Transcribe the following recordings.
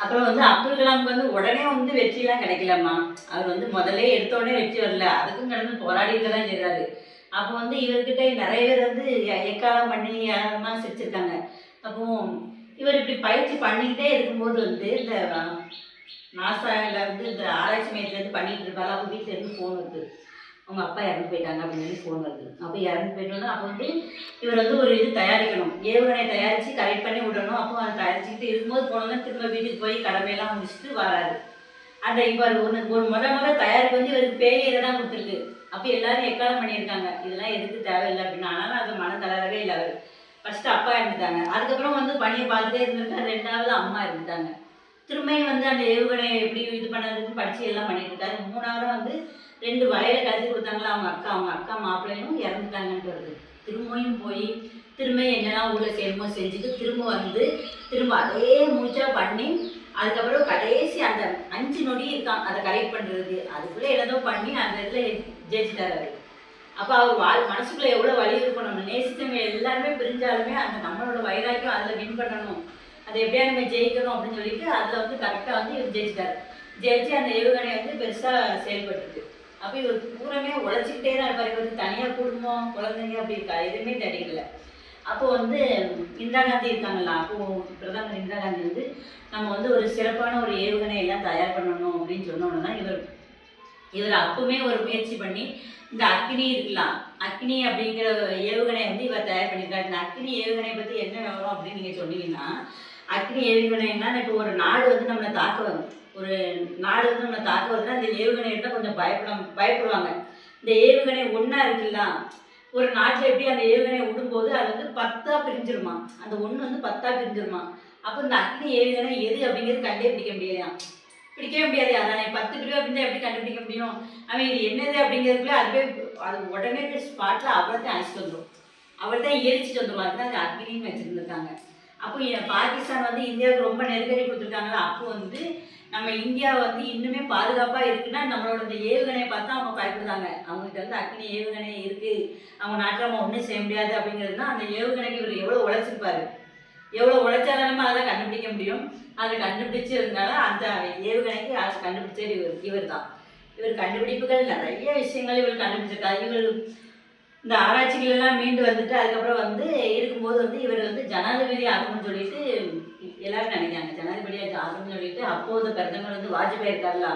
அப்புறம் வந்து அப்துல் கலாமுக்கு வந்து உடனே வந்து வெற்றிலாம் கிடைக்கலம்மா. அவர் வந்து முதல்ல எடுத்த உடனே வெற்றி வரல. அதுக்கும் கடந்து போராடிட்டு தான் செய்றாரு. அப்போ வந்து இவர்கிட்ட நிறைய பேர் வந்து எக்காலம் பண்ணி ஏளனமா சிரிச்சிருக்காங்க. அப்போ இவர் இப்படி பயிற்சி பண்ணிக்கிட்டே இருக்கும்போது வந்து இந்த நாசால வந்து இந்த ஆராய்ச்சி மையத்துலேருந்து பண்ணிட்டு இருப்பாரு. அப்போ வீட்டில இருந்து ஃபோன் வருது. அவங்க அப்பா இறந்து போயிட்டாங்க அப்படின்னு சொல்லி ஃபோன் வருது. அப்போ இறந்து போயிட்டோன்னா அப்போ வந்து இவர் வந்து ஒரு இது தயாரிக்கணும். ஏவுகணை தயாரித்து கரெக்ட் பண்ணி விடணும். அப்போ அதை தயாரிச்சுக்கிட்டு இருக்கும்போது போனோன்னா திரும்ப வீட்டுக்கு போய் கடமையெல்லாம் முடிச்சுட்டு வராரு. அந்த இப்போ ஒரு முத தயாரிப்பு வந்து இவருக்கு ஃபெயிலியரை தான் கொடுத்துருக்கு. அப்போ எல்லாரும் எக்காலம் பண்ணியிருக்காங்க. இதெல்லாம் எதுக்கு தேவையில்லை அப்படின்னு. ஆனாலும் அது மன தளரவே இல்லை அவர். ஃபஸ்ட்டு அப்பா இறந்துட்டாங்க. அதுக்கப்புறம் வந்து பணியை பார்த்துட்டே இருந்திருக்காரு. 2வது அம்மா இறந்துட்டாங்க. திரும்பியும் வந்து அந்த ஏவுகணையை எப்படி இது பண்ணதுன்னு படித்து எல்லாம் பண்ணிட்டு இருக்காரு. 3வதா வந்து 2 வலையில கலத்தி கொடுத்தாங்களா அவங்க அக்கா மாப்பிள்ளையும் இறந்துட்டாங்கன்ட்டு வருது. திரும்பியும் போய் திரும்ப என்னெல்லாம் ஊரில் செய்யணுமோ செஞ்சுட்டு திரும்ப வந்து திரும்ப அதே மூச்சா பண்ணி அதுக்கப்புறம் கடைசி அந்த 5 நொடி இருக்கான் அதை கரெக்ட் பண்ணுறது. அதுக்குள்ளே ஏதோ பண்ணி அந்த இதில் ஜெயிச்சுட்டார் அவர். அப்போ அவர் மனசுக்குள்ளே எவ்வளோ வலி இருக்கும். நம்ம நேசித்தவங்க எல்லாருமே பிரிஞ்சாலுமே அந்த நம்மளோட வைராக்கியம் அதில் வின் பண்ணணும், அதை எப்படியா நம்ம ஜெயிக்கணும் அப்படின்னு சொல்லிட்டு அதில் வந்து கரெக்டாக வந்து இவர் ஜெயிச்சிட்டார். ஜெயிச்சு அந்த ஏவுகணை வந்து பெருசாக செயல்பட்டுருக்கு. அப்போ இவர் பூரமே உழைச்சிக்கிட்டே தான் இருப்பார். இவருக்கு தனியாக குடும்பம் குழந்தைங்க அப்படி இருக்கா எதுவுமே தடைக்கல. அப்போ வந்து இந்திரா காந்தி இருக்காங்களா, அப்போது பிரதமர் இந்திரா காந்தி வந்து நம்ம வந்து ஒரு சிறப்பான ஒரு ஏவுகணை எல்லாம் தயார் பண்ணணும் அப்படின்னு சொன்னோன்னு தான் இவர் அப்பவுமே ஒரு முயற்சி பண்ணி இந்த அக்னி இருக்கலாம், அக்னி அப்படிங்கிற ஏவுகணை வந்து இவர் தயார் பண்ணியிருக்காரு. இந்த அக்னி ஏவுகணை பற்றி என்ன விவரம் அப்படின்னு நீங்கள் சொன்னீங்கன்னா, அக்னி ஏவுகணைன்னா இப்போ ஒரு நாடு வந்து நம்மளை தாக்க வரும். ஒரு நாடு வந்து நம்மளை தாக்க வருதுன்னா அந்த ஏவுகணை எடுத்தால் கொஞ்சம் பயப்படுவாங்க. இந்த ஏவுகணை ஒன்றா இருக்குல்ல, ஒரு நாட்டில் எப்படி அந்த ஏவுகணை விடும்போது அது வந்து 10ஆ பிரிஞ்சிருமா, அந்த ஒன்று வந்து 10ஆ பிரிஞ்சிருமா. அப்போ இந்த அக்னி ஏவுகணை எது அப்படிங்கிறது கண்டுபிடிக்க முடியலையா, பிடிக்கவே முடியாது. அதான் 10 பிரிவு அப்படின்னு எப்படி கண்டுபிடிக்க முடியும். அவன் இது என்னது அப்படிங்கிறதுக்குள்ளே அதுவே அது உடனே போய் ஸ்பாட்டில் அவ்வளோத்தையும் அழைச்சிட்டு வந்துடும், அவ்வளோத்தையும் எரிச்சிட்டு வந்துடும். அதுதான் அது அக்னின்னு வச்சுருந்துருக்காங்க. அப்போ பாகிஸ்தான் வந்து இந்தியாவுக்கு ரொம்ப நெருக்கடி கொடுத்துருக்காங்களா, அப்போ வந்து நம்ம இந்தியா வந்து இன்னுமே பாதுகாப்பாக இருக்குன்னா நம்மளோட இந்த ஏவுகணையை பார்த்தா அவங்க பயப்படுறாங்க. அவங்ககிட்ட வந்து அக்னி ஏவுகணை இருக்குது, அவங்க நாட்டில் நம்ம ஒன்றும் செய்ய முடியாது அப்படிங்கிறதுனா அந்த ஏவுகணைக்கு இவர் எவ்வளோ உழைச்சிருப்பாரு, எவ்வளோ உழைச்சாலும் அதை கண்டுபிடிக்க முடியும். அதை கண்டுபிடிச்சிருந்தால அந்த ஏவுகணைக்கு அதை கண்டுபிடிச்சது இவர் தான். இவர் கண்டுபிடிப்புகள் நிறைய விஷயங்கள் இவர் கண்டுபிடிச்சிருக்காரு. இவர் இந்த ஆராய்ச்சிகள் எல்லாம் மீண்டு வந்துட்டு அதுக்கப்புறம் வந்து இருக்கும்போது வந்து இவர் வந்து ஜனாதிபதி ஆகணும்னு சொல்லிட்டு எல்லாரும் நினைக்கிறாங்க. ஜனாதிபதியாக ஆகணும்னு சொல்லிட்டு அப்போது பிரதமர் வந்து வாஜ்பாய் இருக்கார்ல,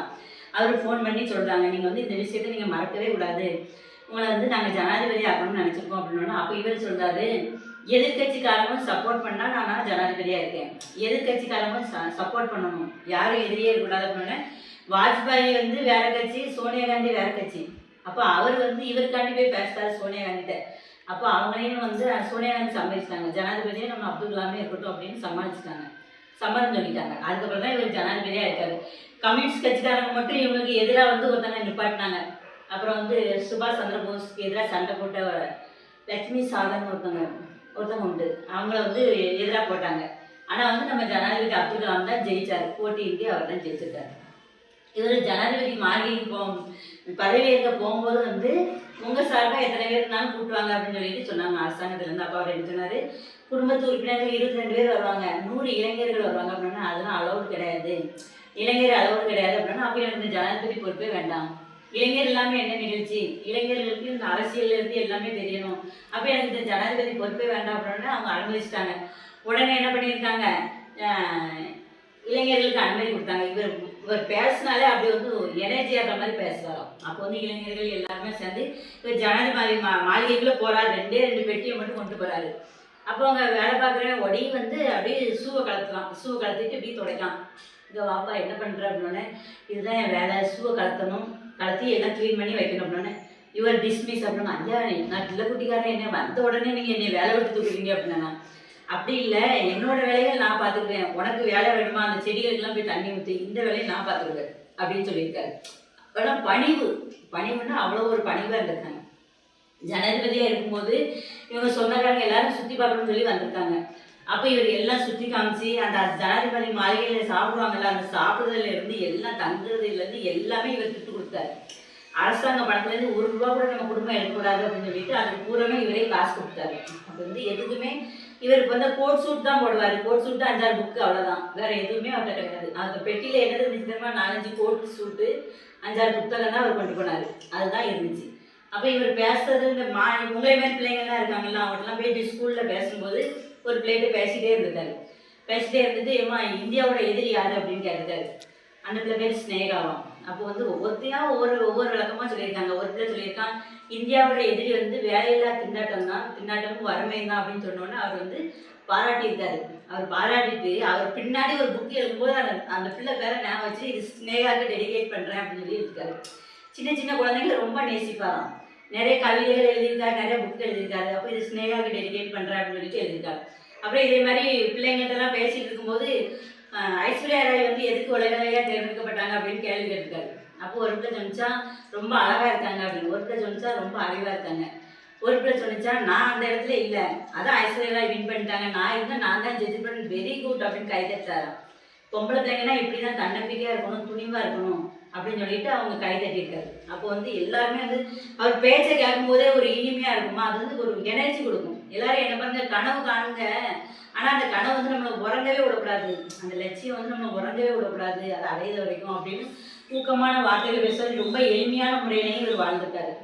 அவர் ஃபோன் பண்ணி சொல்கிறாங்க, நீங்கள் வந்து இந்த விஷயத்தை நீங்கள் மறக்கவே கூடாது, உங்களை வந்து நாங்கள் ஜனாதிபதி ஆகணும்னு நினச்சிருக்கோம் அப்படின்னா. அப்போ இவர் சொல்கிறாரு, எதிர்கட்சிக்காரங்களும் சப்போர்ட் பண்ணால் நான் ஜனாதிபதியாக இருக்கேன், எதிர்கட்சிக்காரங்களும் சப்போர்ட் பண்ணணும், யாரும் எதிரியே இருக்கக்கூடாது அப்படின்னா. வாஜ்பாய் வந்து வேற கட்சி, சோனியா காந்தி வேற கட்சி. அப்போ அவர் வந்து இவருக்காண்டி போய் பேசுறாரு சோனியா காந்திட்ட. அப்போ அவங்களையும் வந்து சோனியா காந்தி சம்மதிச்சிட்டாங்க, ஜனாதிபதியை நம்ம அப்துல் கலாமே இருக்கட்டும் அப்படின்னு சம்மதிச்சிட்டாங்க, சம்மதம் சொல்லிட்டாங்க. அதுக்கப்புறம் தான் இவர் ஜனாதிபதியாக இருக்காரு. கம்யூனிஸ்ட் கட்சிக்காரங்க மட்டும் இவங்களுக்கு எதிராக வந்து ஒருத்தங்க நிப்பாட்டினாங்க. அப்புறம் வந்து சுபாஷ் சந்திர போஸ்க்கு எதிராக சண்டை போட்ட லட்சுமி சாதன் ஒருத்தவங்க உண்டு, அவங்கள வந்து எதிராக போட்டாங்க. ஆனால் வந்து நம்ம ஜனாதிபதி அப்துல் கலாம் தான் ஜெயிச்சார், போட்டியின்றி அவர் தான் ஜெயிச்சிருக்காரு. இவர் ஜனாதிபதி மாளிகைக்கு பதவி ஏற்க போகும்போது வந்து உங்கள் சார்பாக எத்தனை பேர் இருந்தாலும் கூப்பிட்டுவாங்க அப்படின்னு சொல்லிட்டு சொன்னாங்க அரசாங்கத்துலேருந்து. அப்போ அவர் என்ன சொன்னார், குடும்பத்து உறுப்பினர்கள் 22 பேர் வருவாங்க, 100 இளைஞர்கள் வருவாங்க அப்படின்னா அதெல்லாம் அலௌடு கிடையாது, இளைஞர் அலௌடு கிடையாது அப்படின்னா. அப்போ எனக்கு இந்த ஜனாதிபதி பொறுப்பே வேண்டாம், இளைஞர் எல்லாமே என்ன நிகழ்ச்சி, இளைஞர்களுக்கு இந்த அரசியல்ல இருந்து எல்லாமே தெரியணும், அப்போ எனக்கு இந்த ஜனாதிபதி பொறுப்பே வேண்டாம் அப்படின்னா அவங்க அனுமதிச்சிட்டாங்க. உடனே என்ன பண்ணியிருக்காங்க, இளைஞர்களுக்கு அனுமதி கொடுத்தாங்க. இவர் பேசினாலே அப்படி வந்து எனர்ஜி ஆகிற மாதிரி பேசுவாராம். அப்போ வந்து இளைஞர்கள் எல்லாருமே சேர்ந்து இவர் ஜனாதிபதி மாளிகைக்குள்ளே போகிறாரு, 2 பெட்டியை மட்டும் கொண்டு போகிறாரு. அப்போ அவங்க வேலை பார்க்குறவங்க ஒடி வந்து அப்படியே ஷூவை கலத்திட்டு இப்படி துடைக்கலாம். இங்கே வாப்பா என்ன பண்ணுற அப்படின்னோடனே, இதுதான் என் வேலை, ஷூவை கலத்தி எல்லாம் க்ளீன் பண்ணி வைக்கணும் அப்படின்னோடனே இவர் டிஸ்மிஸ் அப்படின்னா. ஐயா நான் பிள்ளை குட்டிக்காரன், என்ன வந்த உடனே நீங்கள் என்னை வேலை விட்டு தூக்குறீங்க அப்படின்னா. அப்படி இல்லை, என்னோட வேலைகள் நான் பார்த்துக்குவேன், உனக்கு வேலை வேணுமா அந்த செடிகளுக்கெல்லாம் போய் தண்ணி ஊற்றி இந்த வேலையை நான் பார்த்துக்குவேன் அப்படின்னு சொல்லியிருக்காரு. ஆனால் பணிவுன்னா அவ்வளோ ஒரு பணிவாக இருந்திருக்காங்க. ஜனாதிபதியாக இருக்கும்போது இவங்க சொந்தக்காரங்க எல்லாரும் சுற்றி பார்க்கணும்னு சொல்லி வந்திருக்காங்க. அப்போ இவர் எல்லாம் சுற்றி காமிச்சு அந்த ஜனாதிபதி மாளிகையில் சாப்பிடுவாங்கல்ல, அந்த சாப்பிட்றதுலேருந்து எல்லாம் தங்குறதுலேருந்து எல்லாமே இவர் திட்டு கொடுத்தாரு. அரசாங்க பணத்துலேருந்து 1 ரூபா கூட நம்ம குடும்பம் எடுக்கக்கூடாது அப்படின்னு சொல்லிட்டு அதுக்கு பூராமே இவரே காசு கொடுத்தாரு. அப்போ வந்து எதுக்குமே இவருக்கு வந்து கோட் சூட் தான் போடுவார். கோட் சூட்டு 5, 6 புக்கு அவ்வளோதான். வேற எதுவுமே அவர்கிட்ட கிடையாது. அந்த பெட்டியில் என்னது இருந்துச்சு தெரியுமா? 4, 5 கோட் சூட்டு, 5, 6 புத்தகம் தான் அவர் கொண்டு போனார். அதுதான் இருந்துச்சு. அப்போ இவர் பேசுறது இந்த உங்களை மாதிரி பிள்ளைங்கள்லாம் இருக்காங்கல்ல, அவங்கள்ட்டலாம் போய் இப்படி ஸ்கூலில் பேசும்போது ஒரு பிள்ளைகிட்ட பேசிகிட்டே இருந்துட்டாரு. பேசிகிட்டே இருந்துட்டு, ஏம்மா இந்தியாவோட எதிரி யார் அப்படின்னு கேட்டுட்டாரு. அந்த பிள்ளை பேர் ஸ்னேகாவாம். அப்போ வந்து ஒவ்வொருத்தையும் ஒவ்வொரு விளக்கமாக சொல்லியிருக்காங்க. ஒரு பிள்ளை சொல்லியிருக்கான், இந்தியாவோட எதிரி வந்து வேலையில்லா திண்டாட்டம் தான், திண்டாட்டமும் வறுமையும் தான் அப்படின்னு சொன்னோன்னே அவர் வந்து பாராட்டியிருக்காரு. அவர் பாராட்டிட்டு அவர் பின்னாடி ஒரு புக் எழுதும்போது அந்த பிள்ளை பேரை ஞாபகம் வச்சு இது ஸ்னேகாவுக்கு டெடிகேட் பண்ணுறேன் அப்படின்னு சொல்லி இருக்காரு. சின்ன சின்ன குழந்தைங்களை ரொம்ப நேசிப்பாராம். நிறைய கவிதைகள் எழுதியிருக்காரு, நிறைய புக் எழுதியிருக்காரு. அப்போ இது ஸ்னேகாவுக்கு டெடிகேட் பண்ணுறேன் அப்படின்னு சொல்லிட்டு எழுதியிருக்காரு. அப்புறம் இதே மாதிரி பிள்ளைங்கள்ட்டெல்லாம் பேசிகிட்டு இருக்கும்போது ஐஸ்வர்யா ராய் வந்து எதுக்கு உலகலையாக தேர்ந்தெடுக்கப்பட்டாங்க அப்படின்னு கேள்வி கேட்டிருக்காரு. அப்போ ஒரு பிள்ளை சொன்னிச்சா ரொம்ப அழகாக இருக்காங்க அப்படின்னு, ஒரு பிள்ளை சொன்னிச்சா ரொம்ப அறிவாக இருக்காங்க, ஒரு பிள்ளை சொன்னிச்சா நான் அந்த இடத்துல இல்லை, அதான் ஐஸ்வர்யா ராய் வின் பண்ணிட்டாங்க, நான் இருந்தால் நான் தான் ஜெயிப்பேன், வெரி குட் அப்படின்னு கை தட்டாராம். பொம்பளை பிள்ளைங்கன்னா இப்படி தான் தன்னம்பிக்கையாக இருக்கணும், துணிவாக இருக்கணும் அப்படின்னு சொல்லிட்டு அவங்க கை தட்டியிருக்காரு. அப்போ வந்து எல்லாருமே வந்து அவர் பேச்சை கேட்கும் போதே ஒரு இனிமையாக இருக்குமா, அது வந்து ஒரு எனர்ஜி கொடுக்கும். எல்லாரும் என்ன பண்ணுங்க, கனவு காணுங்க, ஆனால் அந்த கனவு வந்து நம்மளை உறங்கவே விடக்கூடாது, அந்த லட்சியம் வந்து நம்ம உறங்கவே விடக்கூடாது, அதை அடையிற வரைக்கும் அப்படின்னு ஊக்கமான வார்த்தைகள் பேசுறது ரொம்ப எளிமையான முறையிலையும் இவர் வாழ்ந்துட்டாரு.